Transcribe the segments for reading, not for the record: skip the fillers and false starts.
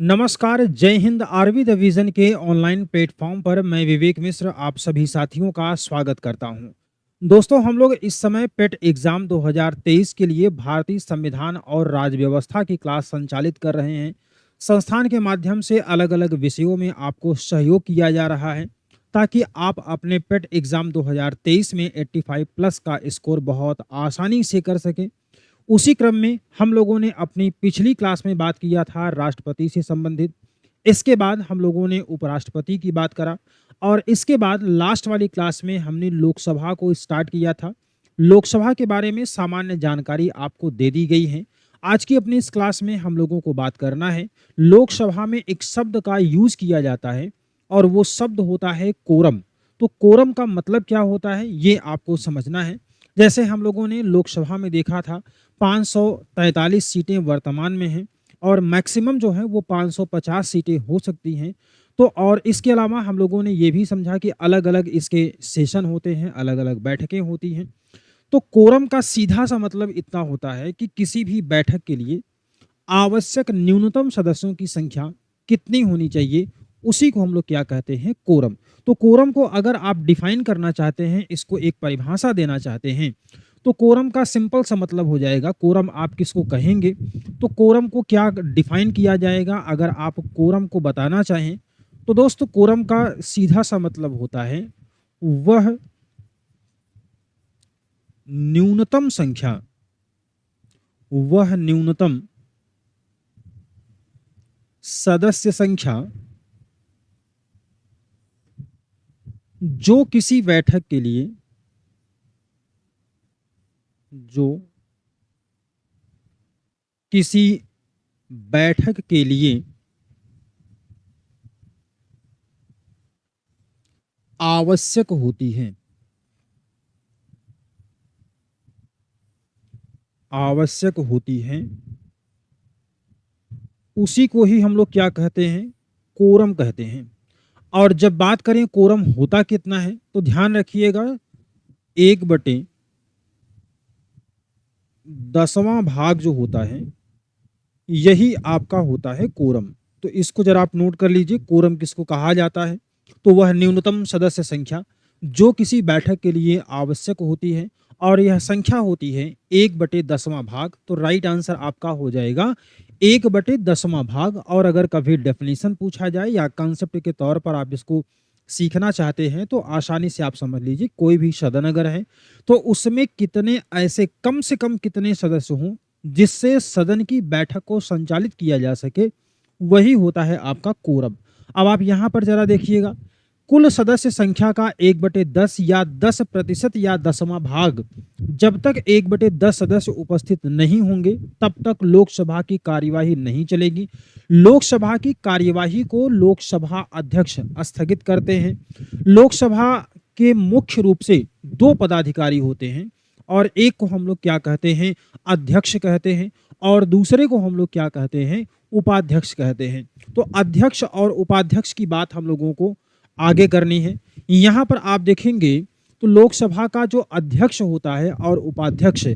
नमस्कार, जय Hind. RV the vision के ऑनलाइन प्लेटफ़ॉर्म पर मैं विवेक मिश्र आप सभी साथियों का स्वागत करता हूं। दोस्तों, हम लोग इस समय पेट एग्ज़ाम 2023 के लिए भारतीय संविधान और राज्य व्यवस्था की क्लास संचालित कर रहे हैं। संस्थान के माध्यम से अलग-अलग विषयों में आपको सहयोग किया जा रहा है, ताकि आप अपने पेट एग्ज़ाम 2023 में 85 प्लस का स्कोर बहुत आसानी से कर सकें। उसी क्रम में हम लोगों ने अपनी पिछली क्लास में बात किया था राष्ट्रपति से संबंधित। इसके बाद हम लोगों ने उपराष्ट्रपति की बात करा और इसके बाद लास्ट वाली क्लास में हमने लोकसभा को स्टार्ट किया था। लोकसभा के बारे में सामान्य जानकारी आपको दे दी गई है। आज की अपनी इस क्लास में हम लोगों को बात करना है, लोकसभा में एक शब्द का यूज किया जाता है और वो शब्द होता है कोरम। तो कोरम का मतलब क्या होता है ये आपको समझना है। जैसे हम लोगों ने लोकसभा में देखा था 543 सीटें वर्तमान में हैं और मैक्सिमम जो है वो 550 सीटें हो सकती हैं। तो और इसके अलावा हम लोगों ने ये भी समझा कि अलग-अलग इसके सेशन होते हैं, अलग-अलग बैठकें होती हैं। तो कोरम का सीधा सा मतलब इतना होता है कि किसी भी बैठक के लिए आवश्यक न्यूनतम सदस्यों की संख्या कितनी होनी चाहिए, उसी को हम लोग क्या कहते हैं, कोरम। तो कोरम को अगर आप डिफाइन करना चाहते हैं, इसको एक परिभाषा देना चाहते हैं, तो कोरम का सिंपल सा मतलब हो जाएगा, कोरम आप किसको कहेंगे? तो कोरम को क्या डिफाइन किया जाएगा अगर आप कोरम को बताना चाहें, तो दोस्तों कोरम का सीधा सा मतलब होता है वह न्यूनतम संख्या, वह न्यूनतम सदस्य संख्या जो किसी बैठक के लिए, जो किसी बैठक के लिए आवश्यक होती है, आवश्यक होती है, उसी को ही हम लोग क्या कहते हैं, कोरम कहते हैं। और जब बात करें कोरम होता कितना है, तो ध्यान रखिएगा 1/10वां भाग जो होता है, यही आपका होता है कोरम। तो इसको जरा आप नोट कर लीजिए, कोरम किसको कहा जाता है? तो वह न्यूनतम सदस्य संख्या जो किसी बैठक के लिए आवश्यक होती है और यह संख्या होती है 1/10वां भाग। तो राइट आंसर आपका हो जाएगा 1/10वां भाग। और अगर कभी डेफिनेशन पूछा जाए या कंसेप्ट के तौर पर आप इसको सीखना चाहते हैं, तो आसानी से आप समझ लीजिए, कोई भी सदन अगर है तो उसमें कितने ऐसे कम से कम कितने सदस्य हों जिससे सदन की बैठक को संचालित किया जा सके, वही होता है आपका कोरम। अब आप यहाँ पर जरा देखिएगा, कुल सदस्य संख्या का 1/10 या 10% या 10वां भाग, जब तक 1/10 सदस्य उपस्थित नहीं होंगे तब तक लोकसभा की कार्यवाही नहीं चलेगी। लोकसभा की कार्यवाही को लोकसभा अध्यक्ष स्थगित करते हैं। लोकसभा के मुख्य रूप से 2 पदाधिकारी होते हैं और एक को हम लोग क्या कहते हैं, अध्यक्ष कहते हैं, और दूसरे को हम लोग क्या कहते हैं, उपाध्यक्ष कहते हैं। तो अध्यक्ष और उपाध्यक्ष की बात हम लोगों को आगे करनी है। यहाँ पर आप देखेंगे तो लोकसभा का जो अध्यक्ष होता है और उपाध्यक्ष,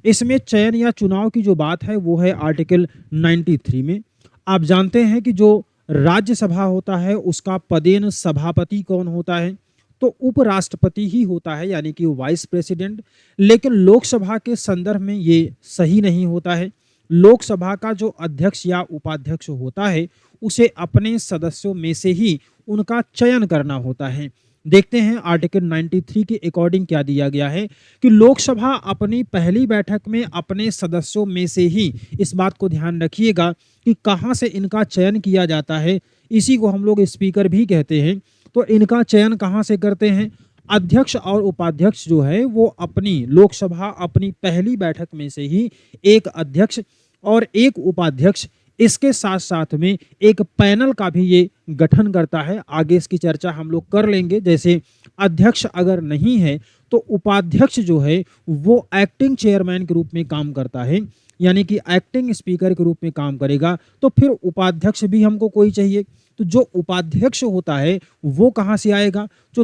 इसमें चयन या चुनाव की जो बात है वो है आर्टिकल 93 में। आप जानते हैं कि जो राज्यसभा होता है उसका पदेन सभापति कौन होता है, तो उपराष्ट्रपति ही होता है, यानी कि वाइस प्रेसिडेंट। लेकिन लोकसभा के संदर्भ में ये सही नहीं होता है। लोकसभा का जो अध्यक्ष या उपाध्यक्ष होता है उसे अपने सदस्यों में से ही उनका चयन करना होता है। देखते हैं आर्टिकल 93 के अकॉर्डिंग क्या दिया गया है कि लोकसभा अपनी पहली बैठक में अपने सदस्यों में से ही, इस बात को ध्यान रखिएगा कि कहाँ से इनका चयन किया जाता है, इसी को हम लोग स्पीकर भी कहते हैं। तो इनका चयन कहाँ से करते हैं, अध्यक्ष और उपाध्यक्ष जो है वो अपनी लोकसभा अपनी पहली बैठक में से ही एक अध्यक्ष और एक उपाध्यक्ष, इसके साथ साथ में एक पैनल का भी ये गठन करता है। आगे इसकी चर्चा हम लोग कर लेंगे। जैसे अध्यक्ष अगर नहीं है तो उपाध्यक्ष जो है वो एक्टिंग चेयरमैन के रूप में काम करता है, यानी कि एक्टिंग स्पीकर के रूप में काम करेगा। तो फिर उपाध्यक्ष भी हमको कोई चाहिए, तो जो उपाध्यक्ष होता है वो कहाँ से आएगा, जो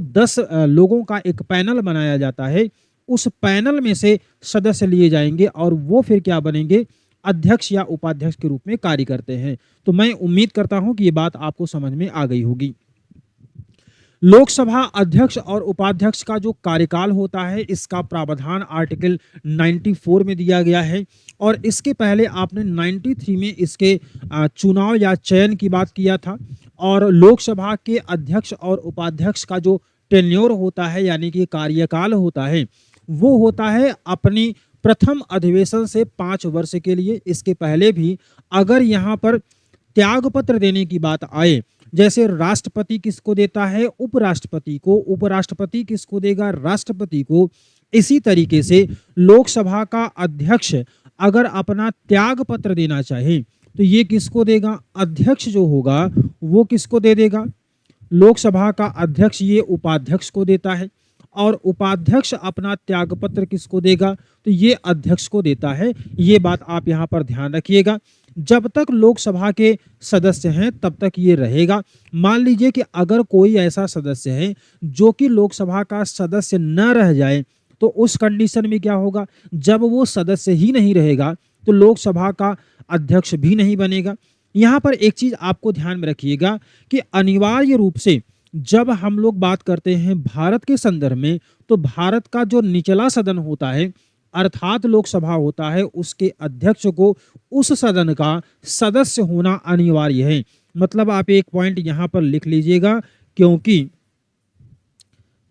10 लोगों का एक पैनल बनाया जाता है, उस पैनल में से सदस्य लिए जाएंगे और वो फिर क्या बनेंगे, अध्यक्ष या उपाध्यक्ष के रूप में कार्य करते हैं। तो मैं उम्मीद करता हूं कि ये बात आपको समझ में आ गई होगी। लोकसभा अध्यक्ष और उपाध्यक्ष का जो कार्यकाल होता है, इसका प्रावधान आर्टिकल 94 में दिया गया है और इसके पहले आपने 93 में इसके चुनाव या चयन की बात किया था। और लोकसभा के अध्यक्ष और उपाध्यक्ष का जो टेन्योर होता है यानी कि कार्यकाल होता है, वो होता है अपनी प्रथम अधिवेशन से 5 वर्ष के लिए। इसके पहले भी अगर यहाँ पर त्यागपत्र देने की बात आए, जैसे राष्ट्रपति किसको देता है, उपराष्ट्रपति को, उपराष्ट्रपति किसको देगा, राष्ट्रपति को, इसी तरीके से लोकसभा का अध्यक्ष अगर अपना त्याग पत्र देना चाहे तो ये किसको देगा, अध्यक्ष जो होगा वो किसको दे देगा, लोकसभा का अध्यक्ष ये उपाध्यक्ष को देता है और उपाध्यक्ष अपना त्यागपत्र किसको देगा, तो ये अध्यक्ष को देता है। ये बात आप यहाँ पर ध्यान रखिएगा। जब तक लोकसभा के सदस्य हैं तब तक ये रहेगा। मान लीजिए कि अगर कोई ऐसा सदस्य है जो कि लोकसभा का सदस्य न रह जाए तो उस कंडीशन में क्या होगा, जब वो सदस्य ही नहीं रहेगा तो लोकसभा का अध्यक्ष भी नहीं बनेगा। यहाँ पर एक चीज आपको ध्यान में रखिएगा कि अनिवार्य रूप से जब हम लोग बात करते हैं भारत के संदर्भ में, तो भारत का जो निचला सदन होता है अर्थात लोकसभा होता है, उसके अध्यक्ष को उस सदन का सदस्य होना अनिवार्य है। मतलब आप एक पॉइंट यहाँ पर लिख लीजिएगा, क्योंकि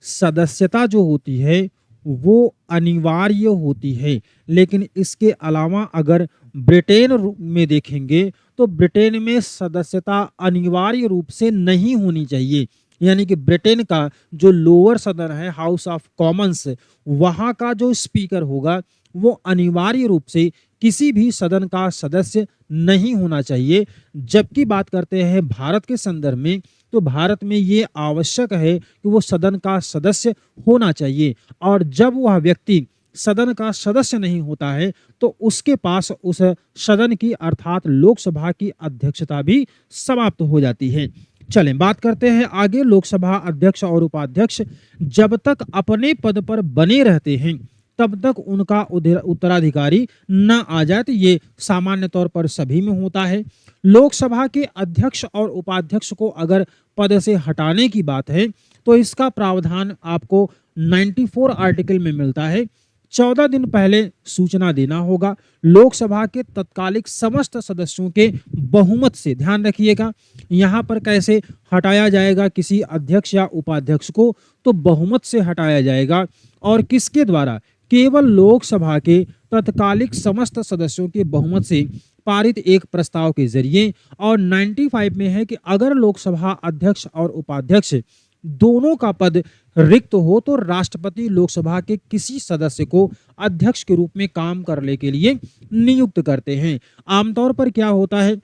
सदस्यता जो होती है वो अनिवार्य होती है। लेकिन इसके अलावा अगर ब्रिटेन में देखेंगे तो ब्रिटेन में सदस्यता अनिवार्य रूप से नहीं होनी चाहिए। यानी कि ब्रिटेन का जो लोअर सदन है, हाउस ऑफ कॉमन्स, वहाँ का जो स्पीकर होगा वो अनिवार्य रूप से किसी भी सदन का सदस्य नहीं होना चाहिए। जबकि बात करते हैं भारत के संदर्भ में, तो भारत में ये आवश्यक है कि वो सदन का सदस्य होना चाहिए। और जब वह व्यक्ति सदन का सदस्य नहीं होता है तो उसके पास उस सदन की अर्थात लोकसभा की अध्यक्षता भी समाप्त हो जाती है। चलें बात करते हैं आगे। लोकसभा अध्यक्ष और उपाध्यक्ष जब तक अपने पद पर बने रहते हैं तब तक उनका उत्तराधिकारी न आ जाए, तो ये सामान्य तौर पर सभी में होता है। लोकसभा के अध्यक्ष और उपाध्यक्ष को अगर पद से हटाने की बात है तो इसका प्रावधान आपको 94 आर्टिकल में मिलता है। 14 दिन पहले सूचना देना होगा। लोकसभा के तत्कालिक समस्त सदस्यों के बहुमत से, ध्यान रखिएगा यहाँ पर कैसे हटाया जाएगा किसी अध्यक्ष या उपाध्यक्ष को, तो बहुमत से हटाया जाएगा। और किसके द्वारा, केवल लोकसभा के तत्कालिक समस्त सदस्यों के बहुमत से पारित एक प्रस्ताव के जरिए। और 95 में है कि अगर लोकसभा अध्यक्ष और उपाध्यक्ष दोनों का पद रिक्त हो तो राष्ट्रपति लोकसभा के किसी सदस्य को अध्यक्ष के रूप में काम करने के लिए नियुक्त करते हैं। आमतौर पर क्या होता है,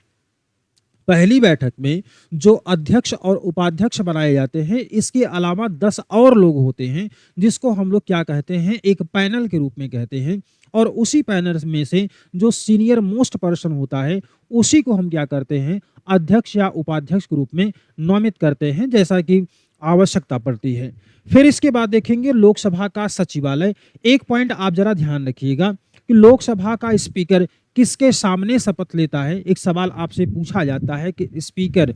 पहली बैठक में जो अध्यक्ष और उपाध्यक्ष बनाए जाते हैं, इसके अलावा 10 और लोग होते हैं जिसको हम लोग क्या कहते हैं, एक पैनल के रूप में कहते हैं। और उसी पैनल में से जो सीनियर मोस्ट पर्सन होता है उसी को हम क्या करते हैं, अध्यक्ष या उपाध्यक्ष के रूप में नामित करते हैं, जैसा कि आवश्यकता पड़ती है। फिर इसके बाद देखेंगे लोकसभा का सचिवालय। एक पॉइंट आप जरा ध्यान रखिएगा कि लोकसभा का स्पीकर किसके सामने शपथ लेता है। एक सवाल आपसे पूछा जाता है कि स्पीकर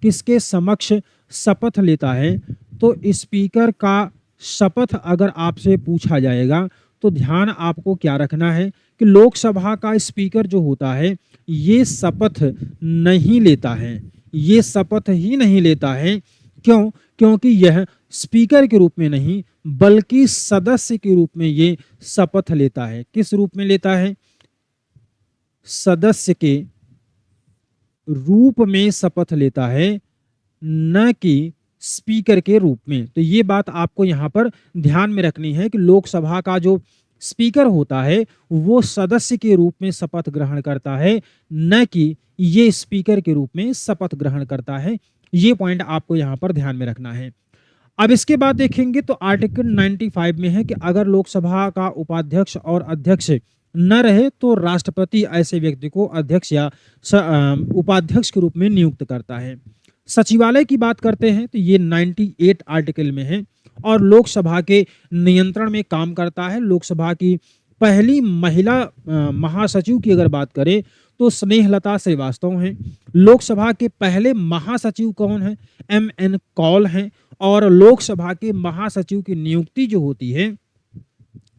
किसके समक्ष शपथ लेता है, तो स्पीकर का शपथ अगर आपसे पूछा जाएगा तो ध्यान आपको क्या रखना है कि लोकसभा का स्पीकर जो होता है ये शपथ नहीं लेता है, ये शपथ ही नहीं लेता है। क्यों? क्योंकि यह स्पीकर के रूप में नहीं बल्कि सदस्य के रूप में ये शपथ लेता है। किस रूप में लेता है? सदस्य के रूप में शपथ लेता है, न कि स्पीकर के रूप में। तो ये बात आपको यहाँ पर ध्यान में रखनी है कि लोकसभा का जो स्पीकर होता है वो सदस्य के रूप में शपथ ग्रहण करता है, न कि ये स्पीकर के रूप में शपथ ग्रहण करता है। ये पॉइंट आपको यहाँ पर ध्यान में रखना है। अब इसके बाद देखेंगे तो आर्टिकल 95 में है कि अगर लोकसभा का उपाध्यक्ष और अध्यक्ष न रहे तो राष्ट्रपति ऐसे व्यक्ति को अध्यक्ष या उपाध्यक्ष के रूप में नियुक्त करता है। सचिवालय की बात करते हैं तो ये 98 आर्टिकल में है और लोकसभा के नियंत्रण में काम करता है। लोकसभा की पहली महिला महासचिव की अगर बात करें तो स्नेहलता श्रीवास्तव हैं। लोकसभा के पहले महासचिव कौन है? एम.एन. कौल हैं। और लोकसभा के महासचिव की नियुक्ति जो होती है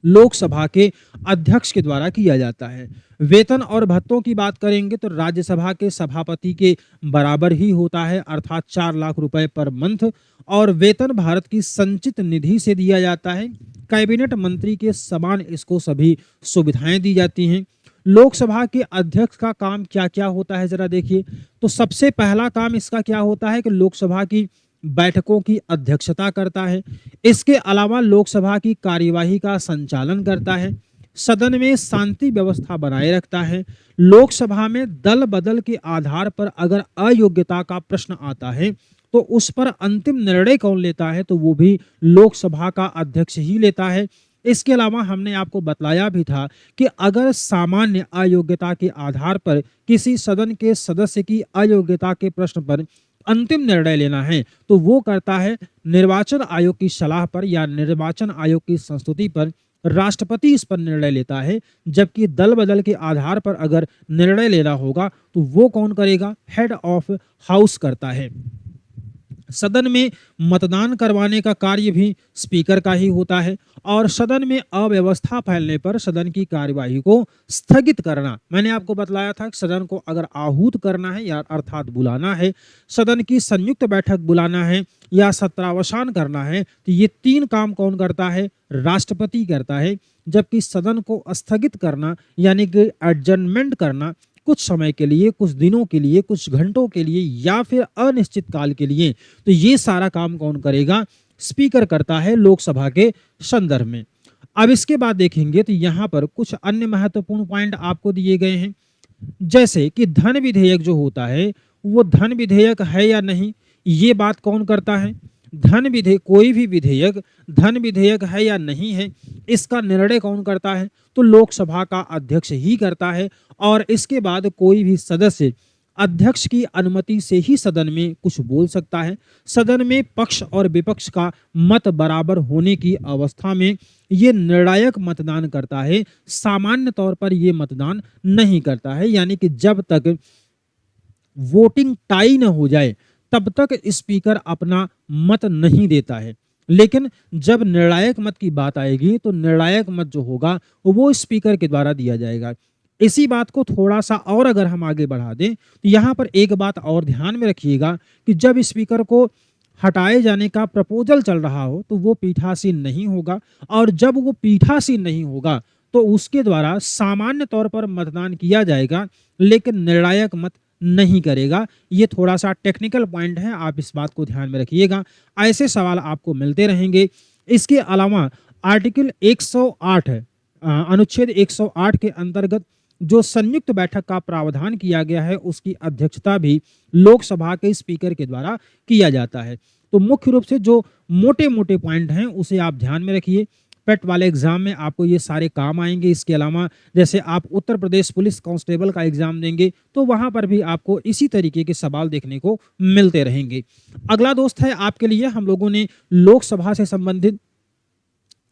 लोकसभा के अध्यक्ष के द्वारा किया जाता है। वेतन और भत्तों की बात करेंगे तो राज्यसभा के सभापति के बराबर ही होता है, अर्थात 4 लाख रुपए पर मंथ। और वेतन भारत की संचित निधि से दिया जाता है। कैबिनेट मंत्री के समान इसको सभी सुविधाएं दी जाती हैं। लोकसभा के अध्यक्ष का काम क्या क्या होता है जरा देखिए। तो सबसे पहला काम इसका क्या होता है कि लोकसभा की बैठकों की अध्यक्षता करता है। इसके अलावा लोकसभा की कार्यवाही का संचालन करता है, सदन में शांति व्यवस्था बनाए रखता है। लोकसभा में दल बदल के आधार पर अगर अयोग्यता का प्रश्न आता है तो उस पर अंतिम निर्णय कौन लेता है? तो वो भी लोकसभा का अध्यक्ष ही लेता है। इसके अलावा हमने आपको बतलाया भी था कि अगर सामान्य अयोग्यता के आधार पर किसी सदन के सदस्य की अयोग्यता के प्रश्न पर अंतिम निर्णय लेना है तो वो करता है निर्वाचन आयोग की सलाह पर या निर्वाचन आयोग की संस्तुति पर राष्ट्रपति इस पर निर्णय लेता है। जबकि दल बदल के आधार पर अगर निर्णय लेना होगा तो वो कौन करेगा? हेड ऑफ हाउस करता है। सदन में मतदान करवाने का कार्य भी स्पीकर का ही होता है। और सदन में अव्यवस्था फैलने पर सदन की कार्यवाही को स्थगित करना, मैंने आपको बतलाया था कि सदन को अगर आहूत करना है या अर्थात बुलाना है, सदन की संयुक्त बैठक बुलाना है या सत्रावसान करना है तो ये 3 काम कौन करता है? राष्ट्रपति करता है। जबकि सदन को स्थगित करना यानी कि एडजर्नमेंट करना, कुछ समय के लिए, कुछ दिनों के लिए, कुछ घंटों के लिए या फिर अनिश्चित काल के लिए, तो ये सारा काम कौन करेगा? स्पीकर करता है लोकसभा के संदर्भ में। अब इसके बाद देखेंगे तो यहाँ पर कुछ अन्य महत्वपूर्ण पॉइंट आपको दिए गए हैं, जैसे कि धन विधेयक जो होता है वो धन विधेयक है या नहीं, ये बात कौन करता है? धन विधेयक, कोई भी विधेयक धन विधेयक है या नहीं है, इसका निर्णय कौन करता है? तो लोकसभा का अध्यक्ष ही करता है। और इसके बाद कोई भी सदस्य अध्यक्ष की अनुमति से ही सदन में कुछ बोल सकता है। सदन में पक्ष और विपक्ष का मत बराबर होने की अवस्था में ये निर्णायक मतदान करता है। सामान्य तौर पर ये मतदान नहीं करता है, यानी कि जब तक वोटिंग टाई न हो जाए तब तक स्पीकर अपना मत नहीं देता है। लेकिन जब निर्णायक मत की बात आएगी तो निर्णायक मत जो होगा वो स्पीकर के द्वारा दिया जाएगा। इसी बात को थोड़ा सा और अगर हम आगे बढ़ा दें तो यहाँ पर एक बात और ध्यान में रखिएगा कि जब स्पीकर को हटाए जाने का प्रपोजल चल रहा हो तो वो पीठासीन नहीं होगा। और जब वो पीठासीन नहीं होगा तो उसके द्वारा सामान्य तौर पर मतदान किया जाएगा, लेकिन निर्णायक मत नहीं करेगा। ये थोड़ा सा टेक्निकल पॉइंट है, आप इस बात को ध्यान में रखिएगा। ऐसे सवाल आपको मिलते रहेंगे। इसके अलावा आर्टिकल 108 है, अनुच्छेद 108 के अंतर्गत जो संयुक्त बैठक का प्रावधान किया गया है उसकी अध्यक्षता भी लोकसभा के स्पीकर के द्वारा किया जाता है। तो मुख्य रूप से जो मोटे मोटे पॉइंट हैं उसे आप ध्यान में रखिए। पेट वाले एग्जाम में आपको ये सारे काम आएंगे। इसके अलावा जैसे आप उत्तर प्रदेश पुलिस कांस्टेबल का एग्जाम देंगे तो वहां पर भी आपको इसी तरीके के सवाल देखने को मिलते रहेंगे। अगला दोस्त है आपके लिए, हम लोगों ने लोकसभा से संबंधित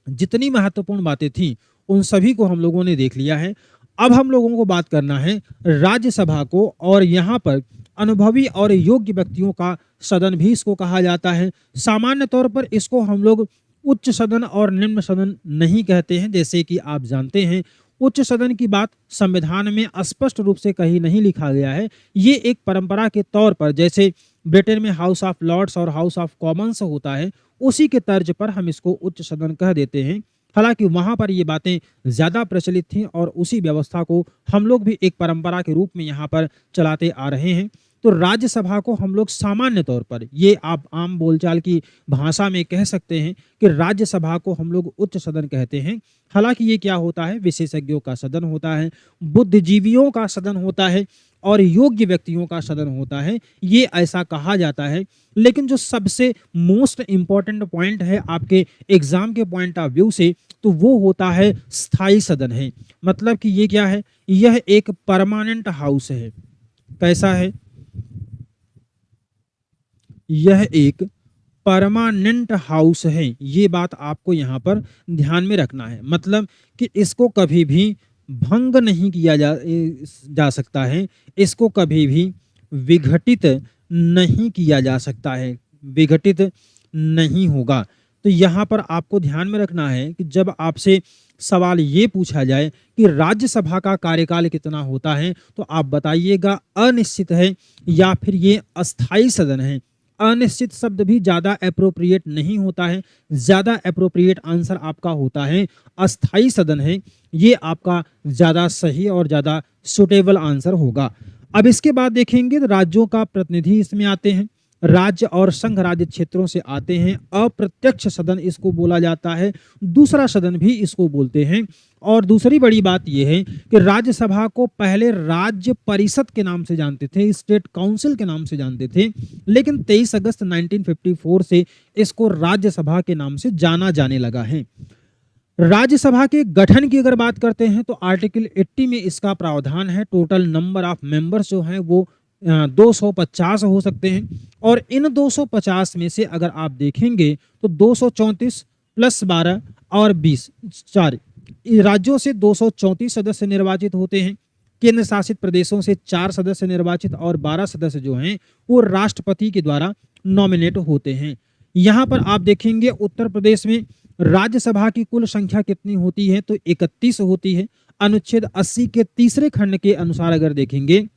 जितनी महत्वपूर्ण बातें थी उन सभी को हम लोगों ने देख लिया है। अब हम लोगों को बात करना है राज्यसभा को, और यहाँ पर अनुभवी और योग्य व्यक्तियों का सदन भी इसको कहा जाता है। सामान्य तौर पर इसको हम लोग उच्च सदन और निम्न सदन नहीं कहते हैं। जैसे कि आप जानते हैं उच्च सदन की बात संविधान में स्पष्ट रूप से कहीं नहीं लिखा गया है। ये एक परंपरा के तौर पर, जैसे ब्रिटेन में हाउस ऑफ लॉर्ड्स और हाउस ऑफ कॉमन्स होता है, उसी के तर्ज पर हम इसको उच्च सदन कह देते हैं। हालांकि वहां पर ये बातें ज्यादा प्रचलित थीं और उसी व्यवस्था को हम लोग भी एक परंपरा के रूप में यहाँ पर चलाते आ रहे हैं। तो राज्यसभा को हम लोग सामान्य तौर पर, ये आप आम बोलचाल की भाषा में कह सकते हैं कि राज्यसभा को हम लोग उच्च सदन कहते हैं। हालांकि ये क्या होता है, विशेषज्ञों का सदन होता है, बुद्धिजीवियों का सदन होता है और योग्य व्यक्तियों का सदन होता है, ये ऐसा कहा जाता है। लेकिन जो सबसे मोस्ट इम्पॉर्टेंट पॉइंट है आपके एग्जाम के पॉइंट ऑफ व्यू से, तो वो होता है स्थायी सदन है। मतलब कि ये क्या है, यह एक परमानेंट हाउस है। कैसा है, यह एक परमानेंट हाउस है। ये बात आपको यहाँ पर ध्यान में रखना है, मतलब कि इसको कभी भी भंग नहीं किया जा सकता है, इसको कभी भी विघटित नहीं किया जा सकता है, विघटित नहीं होगा। तो यहाँ पर आपको ध्यान में रखना है कि जब आपसे सवाल ये पूछा जाए कि राज्यसभा का कार्यकाल कितना होता है, तो आप बताइएगा अनिश्चित है या फिर ये अस्थाई सदन है। अनिश्चित शब्द भी ज़्यादा एप्रोप्रिएट नहीं होता है, ज़्यादा एप्रोप्रिएट आंसर आपका होता है अस्थाई सदन है। ये आपका ज़्यादा सही और ज़्यादा सुटेबल आंसर होगा। अब इसके बाद देखेंगे तो राज्यों का प्रतिनिधि इसमें आते हैं, राज्य और संघ राज्य क्षेत्रों से आते हैं। अप्रत्यक्ष सदन इसको बोला जाता है, दूसरा सदन भी इसको बोलते हैं। और दूसरी बड़ी बात यह है कि राज्यसभा को पहले राज्य परिषद के नाम से जानते थे, स्टेट काउंसिल के नाम से जानते थे, लेकिन 23 अगस्त 1954 से इसको राज्यसभा के नाम से जाना जाने लगा है। राज्यसभा के गठन की अगर बात करते हैं तो आर्टिकल 80 में इसका प्रावधान है। टोटल नंबर ऑफ मेंबर्स जो हैं वो 250 हो सकते हैं, और इन 250 में से अगर आप देखेंगे तो 234 प्लस 12 और 20 4 राज्यों से 234 सदस्य निर्वाचित होते हैं। केंद्र शासित प्रदेशों से 4 सदस्य निर्वाचित और 12 सदस्य जो हैं वो राष्ट्रपति के द्वारा नॉमिनेट होते हैं। यहाँ पर आप देखेंगे उत्तर प्रदेश में राज्यसभा की कुल संख्या कितनी होती है, तो 31 होती है। अनुच्छेद 80 के तीसरे खंड के अनुसार अगर देखेंगे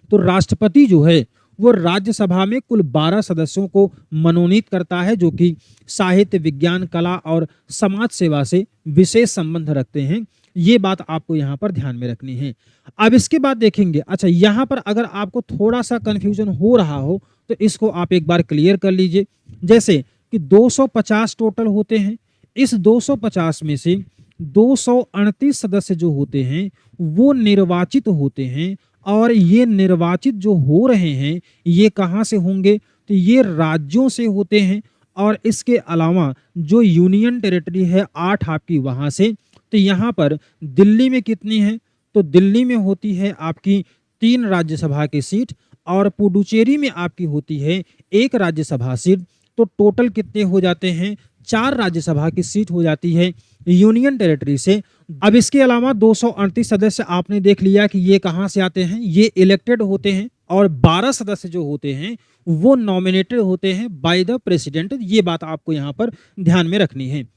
तो राष्ट्रपति जो है वो राज्यसभा में कुल 12 सदस्यों को मनोनीत करता है, जो कि साहित्य, विज्ञान, कला और समाज सेवा से विशेष संबंध रखते हैं। ये बात आपको यहाँ पर ध्यान में रखनी है। अब इसके बाद देखेंगे, अच्छा यहाँ पर अगर आपको थोड़ा सा कंफ्यूजन हो रहा हो तो इसको आप एक बार क्लियर कर लीजिए। जैसे कि 250 टोटल होते हैं, इस 250 में से 238 सदस्य जो होते हैं वो निर्वाचित होते हैं, और ये निर्वाचित जो हो रहे हैं ये कहाँ से होंगे, तो ये राज्यों से होते हैं। और इसके अलावा जो यूनियन टेरिटरी है 8 आपकी वहाँ से। तो यहाँ पर दिल्ली में कितनी है, तो दिल्ली में होती है आपकी 3 राज्यसभा की सीट, और पुडुचेरी में आपकी होती है 1 राज्यसभा सीट। तो टोटल कितने हो जाते हैं, 4 राज्यसभा की सीट हो जाती है यूनियन टेरिटरी से। अब इसके अलावा 238 सदस्य आपने देख लिया कि ये कहाँ से आते हैं, ये इलेक्टेड होते हैं, और 12 सदस्य जो होते हैं वो नॉमिनेटेड होते हैं बाय द प्रेसिडेंट। ये बात आपको यहाँ पर ध्यान में रखनी है।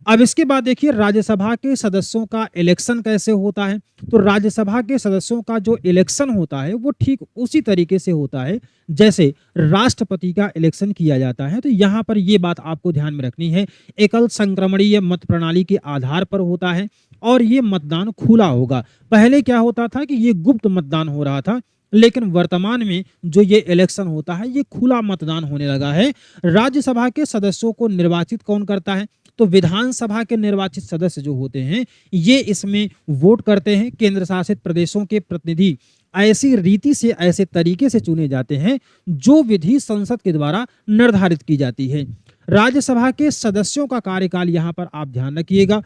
अब इसके बाद देखिए राज्यसभा के सदस्यों का इलेक्शन कैसे होता है। तो राज्यसभा के सदस्यों का जो इलेक्शन होता है वो ठीक उसी तरीके से होता है जैसे राष्ट्रपति का इलेक्शन किया जाता है। तो यहाँ पर ये बात आपको ध्यान में रखनी है, एकल संक्रमणीय मत प्रणाली के आधार पर होता है, और ये मतदान खुला होगा। पहले क्या होता था कि ये गुप्त मतदान हो रहा था, लेकिन वर्तमान में जो ये इलेक्शन होता है ये खुला मतदान होने लगा है। राज्यसभा के सदस्यों को निर्वाचित कौन करता है, तो विधानसभा के निर्वाचित सदस्य जो होते हैं ये इसमें वोट करते हैं। केंद्र शासित प्रदेशों के प्रतिनिधि ऐसी रीति से, ऐसे तरीके से चुने जाते हैं जो विधि संसद के द्वारा निर्धारित की जाती है। राज्यसभा के सदस्यों का कार्यकाल यहाँ पर आप ध्यान रखिएगा,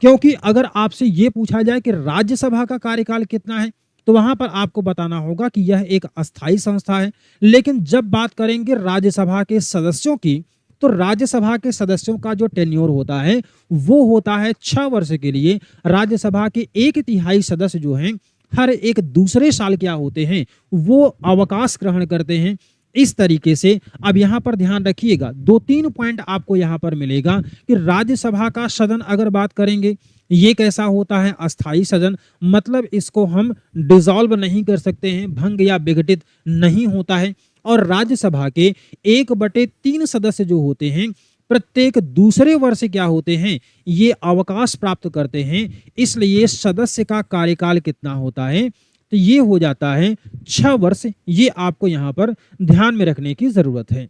क्योंकि अगर आपसे ये पूछा जाए कि राज्यसभा का कार्यकाल कितना है तो वहां पर आपको बताना होगा कि यह एक अस्थायी संस्था है। लेकिन जब बात करेंगे राज्यसभा के सदस्यों की, तो राज्यसभा के सदस्यों का जो टेन्योर होता है वो होता है 6 वर्ष के लिए। राज्यसभा के 1/3 सदस्य जो हैं हर एक दूसरे साल क्या होते हैं, वो अवकाश ग्रहण करते हैं। इस तरीके से अब यहाँ पर ध्यान रखिएगा, 2-3 पॉइंट आपको यहाँ पर मिलेगा कि राज्यसभा का सदन अगर बात करेंगे ये कैसा होता है, अस्थाई सदन, मतलब इसको हम डिसॉल्व नहीं कर सकते हैं, भंग या विघटित नहीं होता है। और राज्यसभा के 1/3 सदस्य जो होते हैं प्रत्येक दूसरे वर्ष क्या होते हैं, ये अवकाश प्राप्त करते हैं। इसलिए सदस्य का कार्यकाल कितना होता है, तो ये हो जाता है 6 वर्ष। ये आपको यहाँ पर ध्यान में रखने की जरूरत है।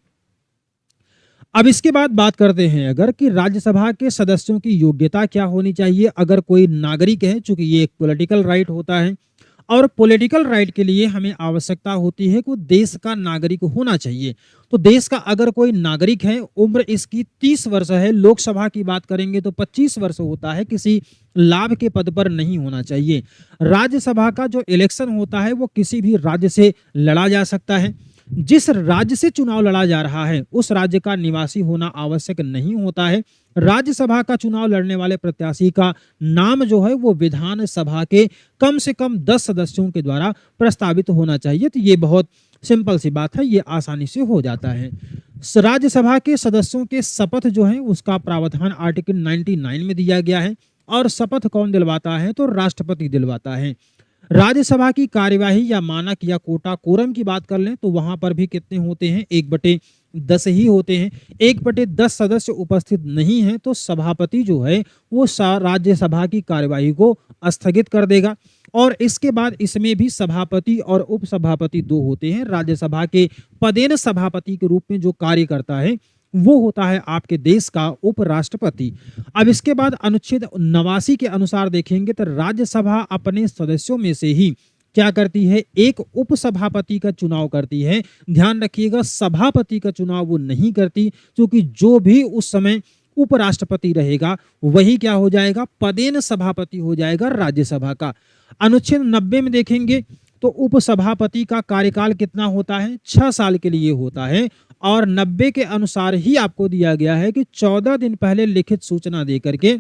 अब इसके बाद बात करते हैं अगर कि राज्यसभा के सदस्यों की योग्यता क्या होनी चाहिए। अगर कोई नागरिक है, चूंकि ये एक पॉलिटिकल राइट होता है, और पॉलिटिकल राइट के लिए हमें आवश्यकता होती है कि देश का नागरिक होना चाहिए। तो देश का अगर कोई नागरिक है, उम्र इसकी 30 वर्ष है, लोकसभा की बात करेंगे तो 25 वर्ष होता है, किसी लाभ के पद पर नहीं होना चाहिए। राज्यसभा का जो इलेक्शन होता है वो किसी भी राज्य से लड़ा जा सकता है। जिस राज्य से चुनाव लड़ा जा रहा है उस राज्य का निवासी होना आवश्यक नहीं होता है। राज्यसभा का चुनाव लड़ने वाले प्रत्याशी का नाम जो है वो विधानसभा के कम से कम 10 सदस्यों के द्वारा प्रस्तावित होना चाहिए। तो ये बहुत सिंपल सी बात है, ये आसानी से हो जाता है। राज्यसभा के सदस्यों के शपथ जो है उसका प्रावधान आर्टिकल 99 में दिया गया है। और शपथ कौन दिलवाता है? तो राष्ट्रपति दिलवाता है। राज्यसभा की कार्यवाही या मानक या कोटा कोरम की बात कर लें तो वहां पर भी कितने होते हैं? 1/10 ही होते हैं। 1/10 सदस्य उपस्थित नहीं है तो सभापति जो है वो राज्यसभा की कार्यवाही को स्थगित कर देगा। और इसके बाद इसमें भी सभापति और उपसभापति 2 होते हैं। राज्यसभा के पदेन सभापति के रूप में जो कार्य करता है वो होता है आपके देश का उपराष्ट्रपति। अब इसके बाद अनुच्छेद 89 के अनुसार देखेंगे तो राज्यसभा अपने सदस्यों में से ही क्या करती है? एक उपसभापति का चुनाव करती है। ध्यान रखिएगा, सभापति का चुनाव वो नहीं करती, क्योंकि जो भी उस समय उपराष्ट्रपति रहेगा वही क्या हो जाएगा? पदेन सभापति हो जाएगा राज्यसभा का। अनुच्छेद 90 में देखेंगे तो उपसभापति का कार्यकाल कितना होता है? 6 साल के लिए होता है। और 90 के अनुसार ही आपको दिया गया है कि 14 दिन पहले लिखित सूचना देकर के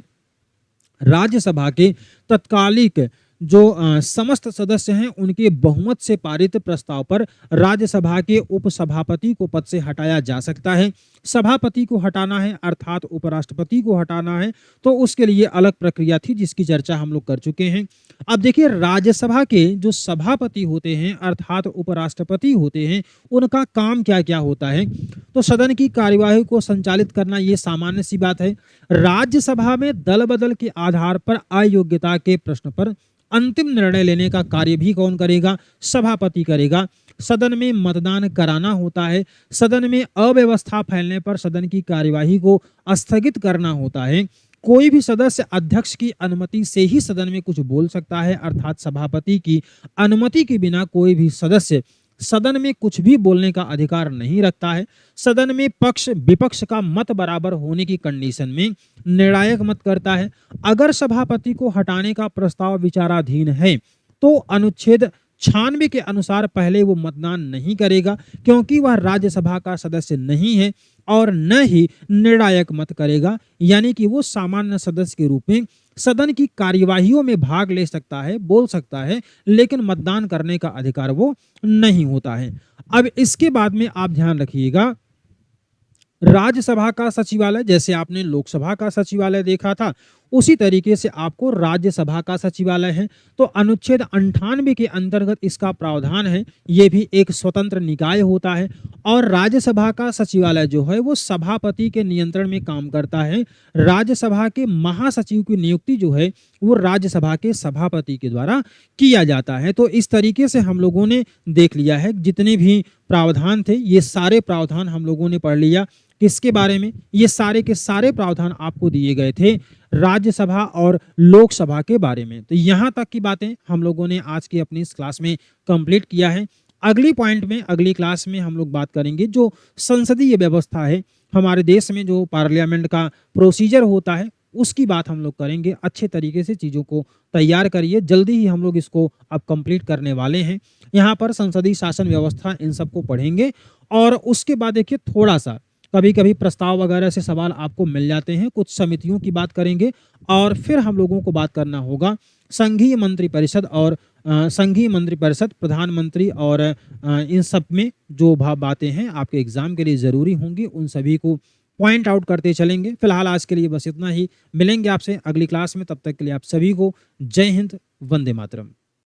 राज्यसभा के तत्कालिक जो समस्त सदस्य हैं उनके बहुमत से पारित प्रस्ताव पर राज्यसभा के उपसभापति को पद से हटाया जा सकता है। सभापति को हटाना है अर्थात उपराष्ट्रपति को हटाना है तो उसके लिए अलग प्रक्रिया थी जिसकी चर्चा हम लोग कर चुके हैं। अब देखिए, राज्यसभा के जो सभापति होते हैं अर्थात उपराष्ट्रपति होते हैं उनका काम क्या क्या होता है? तो सदन की कार्यवाही को संचालित करना ये सामान्य सी बात है। राज्यसभा में दल बदल के आधार पर अयोग्यता के प्रश्न पर अंतिम निर्णय लेने का कार्य भी कौन करेगा? सभापति करेगा। सदन में मतदान कराना होता है। सदन में अव्यवस्था फैलने पर सदन की कार्यवाही को स्थगित करना होता है। कोई भी सदस्य अध्यक्ष की अनुमति से ही सदन में कुछ बोल सकता है अर्थात सभापति की अनुमति के बिना कोई भी सदस्य सदन में कुछ भी बोलने का अधिकार नहीं रखता है। सदन में पक्ष विपक्ष का मत बराबर होने की कंडीशन में निर्णायक मत करता है। अगर सभापति को हटाने का प्रस्ताव विचाराधीन है तो अनुच्छेद 96 के अनुसार पहले वो मतदान नहीं करेगा क्योंकि वह राज्यसभा का सदस्य नहीं है और न ही निर्णायक मत करेगा, यानी कि वो सामान्य सदस्य के रूप में सदन की कार्यवाहियों में भाग ले सकता है, बोल सकता है, लेकिन मतदान करने का अधिकार वो नहीं होता है। अब इसके बाद में आप ध्यान रखिएगा, राज्यसभा का सचिवालय जैसे आपने लोकसभा का सचिवालय देखा था उसी तरीके से आपको राज्यसभा का सचिवालय है। तो अनुच्छेद 98 के अंतर्गत इसका प्रावधान है। ये भी एक स्वतंत्र निकाय होता है और राज्यसभा का सचिवालय जो है वो सभापति के नियंत्रण में काम करता है। राज्यसभा के महासचिव की नियुक्ति जो है वो राज्यसभा के सभापति के द्वारा किया जाता है। तो इस तरीके से हम लोगों ने देख लिया है जितने भी प्रावधान थे ये सारे प्रावधान हम लोगों ने पढ़ लिया। किसके बारे में? ये सारे के सारे प्रावधान आपको दिए गए थे राज्यसभा और लोकसभा के बारे में। तो यहाँ तक की बातें हम लोगों ने आज की अपनी इस क्लास में कंप्लीट किया है। अगली पॉइंट में अगली क्लास में हम लोग बात करेंगे जो संसदीय व्यवस्था है हमारे देश में, जो पार्लियामेंट का प्रोसीजर होता है उसकी बात हम लोग करेंगे। अच्छे तरीके से चीज़ों को तैयार करिए, जल्दी ही हम लोग इसको अब कंप्लीट करने वाले हैं। यहाँ पर संसदीय शासन व्यवस्था इन सबको पढ़ेंगे और उसके बाद देखिए थोड़ा सा कभी कभी प्रस्ताव वगैरह से सवाल आपको मिल जाते हैं। कुछ समितियों की बात करेंगे और फिर हम लोगों को बात करना होगा संघीय मंत्रिपरिषद और संघीय मंत्रिपरिषद, प्रधानमंत्री और इन सब में जो बातें हैं आपके एग्जाम के लिए ज़रूरी होंगी उन सभी को पॉइंट आउट करते चलेंगे। फिलहाल आज के लिए बस इतना ही। मिलेंगे आपसे अगली क्लास में, तब तक के लिए आप सभी को जय हिंद, वंदे मातरम।